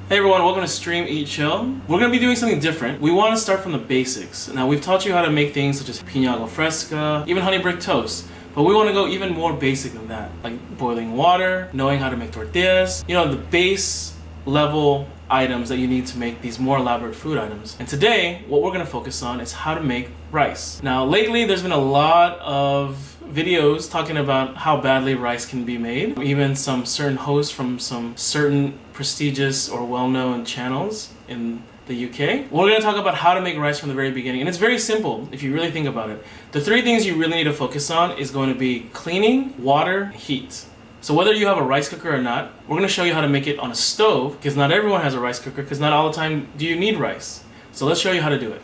Hey everyone, welcome to Stream Eat Chill. We're going to be doing something different. We want to start from the basics. Now we've taught you how to make things such as piña al fresca, even honey brick toast. But we want to go even more basic than that, like boiling water, knowing how to make tortillas, the base level items that you need to make these more elaborate food items. And today, what we're going to focus on is how to make rice. Now lately, there's been a lot of videos talking about how badly rice can be made. Even some certain hosts from some certain prestigious or well-known channels in the UK. We're going to talk about how to make rice from the very beginning, and it's very simple if you really think about it. The three things you really need to focus on is going to be cleaning, water, heat. So whether you have a rice cooker or not, we're going to show you how to make it on a stove, because not everyone has a rice cooker, because not all the time do you need rice. So let's show you how to do it.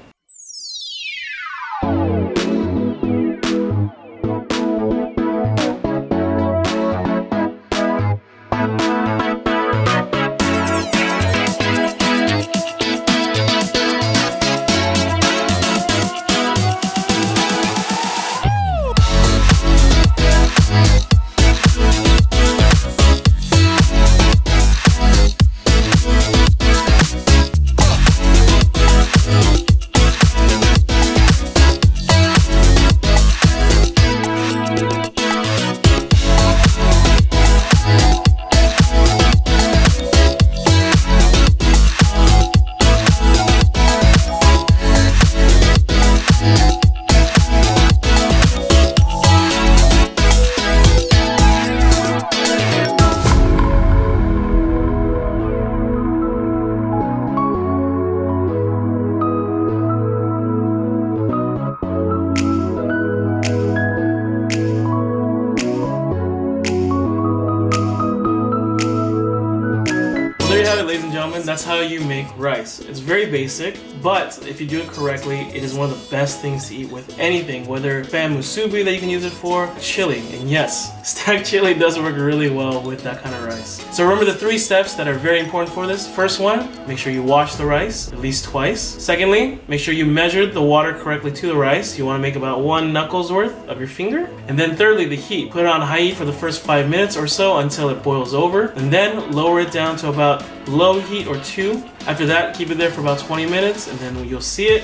There you have it, ladies and gentlemen. That's how you make rice. It's very basic, but if you do it correctly, it is one of the best things to eat with anything, whether spam musubi that you can use it for, chili. And yes, stacked chili does work really well with that kind of rice. So remember the three steps that are very important for this. First one, make sure you wash the rice at least twice. Secondly, make sure you measured the water correctly to the rice. You want to make about 1 knuckles worth of your finger. And then thirdly, the heat. Put it on high heat for the first 5 minutes or so until it boils over, and then lower it down to about low heat or 2. After that, keep it there for about 20 minutes, and then you'll see it,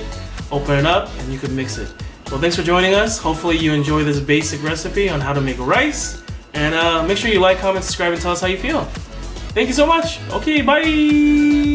open it up, and you can mix it. Well, thanks for joining us. Hopefully you enjoy this basic recipe on how to make rice, and make sure you like, comment, subscribe, and tell us how you feel. Thank you so much. Okay, bye!